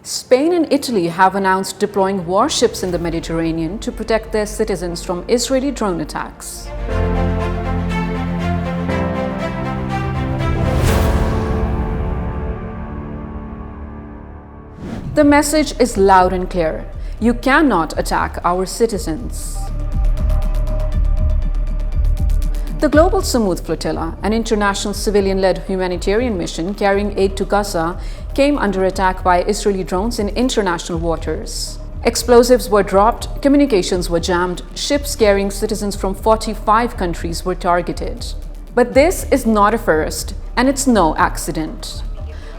Spain and Italy have announced deploying warships in the Mediterranean to protect their citizens from Israeli drone attacks. The message is loud and clear. You cannot attack our citizens. The global Sumud Flotilla, an international civilian-led humanitarian mission carrying aid to Gaza, came under attack by Israeli drones in international waters. Explosives were dropped, communications were jammed, ships carrying citizens from 45 countries were targeted. But this is not a first, and it's no accident.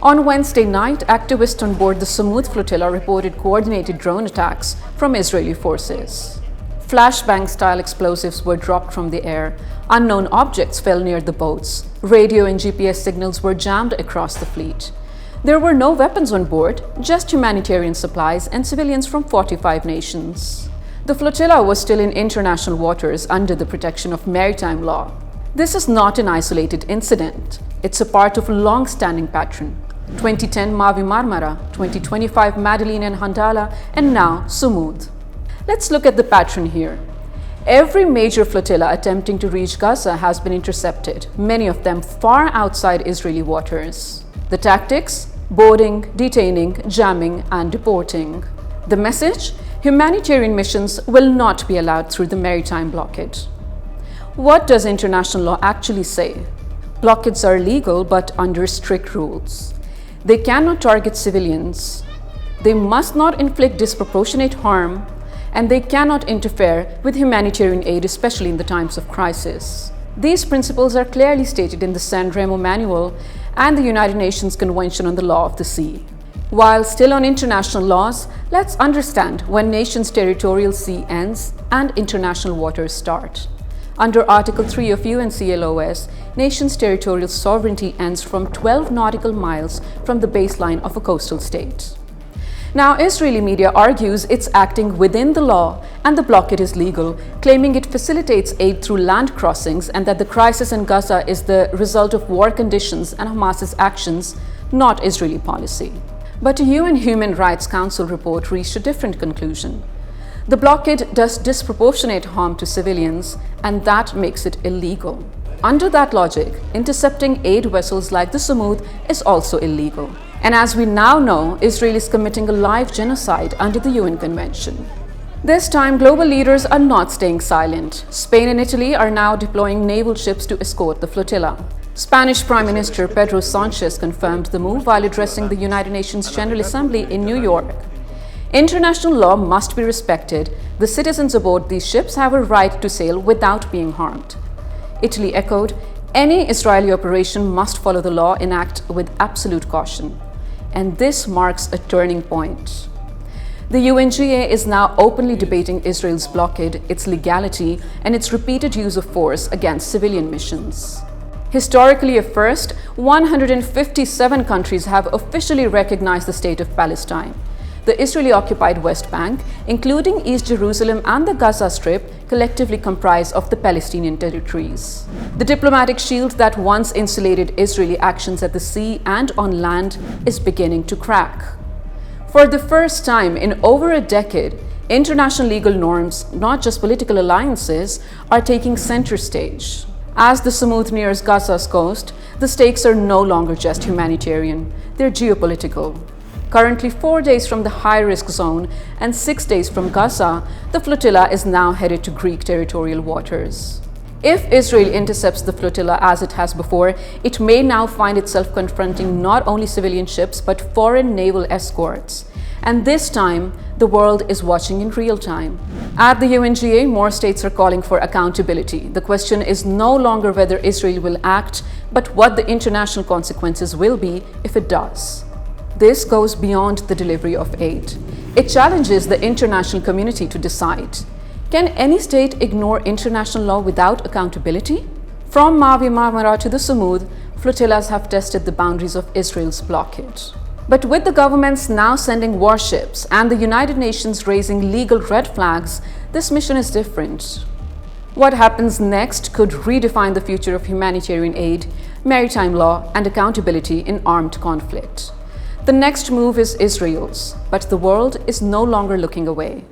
On Wednesday night, activists on board the Sumud Flotilla reported coordinated drone attacks from Israeli forces. Flashbang-style explosives were dropped from the air, unknown objects fell near the boats, radio and GPS signals were jammed across the fleet. There were no weapons on board, just humanitarian supplies and civilians from 45 nations. The flotilla was still in international waters under the protection of maritime law. This is not an isolated incident. It's a part of a long-standing pattern. 2010 Mavi Marmara, 2025 Madeline and Handala, and now Sumud. Let's look at the pattern here. Every major flotilla attempting to reach Gaza has been intercepted, many of them far outside Israeli waters. The tactics? Boarding, detaining, jamming, and deporting. The message? Humanitarian missions will not be allowed through the maritime blockade. What does international law actually say? Blockades are legal but under strict rules. They cannot target civilians. They must not inflict disproportionate harm, and they cannot interfere with humanitarian aid, especially in the times of crisis. These principles are clearly stated in the San Remo Manual and the United Nations Convention on the Law of the Sea. While still on international laws, let's understand when nations' territorial sea ends and international waters start. Under Article 3 of UNCLOS, nations' territorial sovereignty ends from 12 nautical miles from the baseline of a coastal state. Now, Israeli media argues it's acting within the law and the blockade is legal, claiming it facilitates aid through land crossings and that the crisis in Gaza is the result of war conditions and Hamas's actions, not Israeli policy. But a UN Human Rights Council report reached a different conclusion. The blockade does disproportionate harm to civilians, and that makes it illegal. Under that logic, intercepting aid vessels like the Sumud is also illegal. And as we now know, Israel is committing a live genocide under the UN Convention. This time, global leaders are not staying silent. Spain and Italy are now deploying naval ships to escort the flotilla. Spanish Prime Minister Pedro Sanchez confirmed the move while addressing the United Nations General Assembly in New York. International law must be respected. The citizens aboard these ships have a right to sail without being harmed. Italy echoed, any Israeli operation must follow the law and act with absolute caution. And this marks a turning point. The UNGA is now openly debating Israel's blockade, its legality, and its repeated use of force against civilian missions. Historically a first, 157 countries have officially recognized the state of Palestine. The Israeli-occupied West Bank, including East Jerusalem and the Gaza Strip, collectively comprise of the Palestinian territories. The diplomatic shield that once insulated Israeli actions at the sea and on land is beginning to crack. For the first time in over a decade, international legal norms, not just political alliances, are taking center stage. As the Sumud nears Gaza's coast, the stakes are no longer just humanitarian, they're geopolitical. Currently 4 days from the high-risk zone and 6 days from Gaza, the flotilla is now headed to Greek territorial waters. If Israel intercepts the flotilla as it has before, it may now find itself confronting not only civilian ships but foreign naval escorts. And this time, the world is watching in real time. At the UNGA, more states are calling for accountability. The question is no longer whether Israel will act, but what the international consequences will be if it does. This goes beyond the delivery of aid. It challenges the international community to decide. Can any state ignore international law without accountability? From Mavi Marmara to the Sumud, flotillas have tested the boundaries of Israel's blockade. But with the governments now sending warships and the United Nations raising legal red flags, this mission is different. What happens next could redefine the future of humanitarian aid, maritime law, and accountability in armed conflict. The next move is Israel's, but the world is no longer looking away.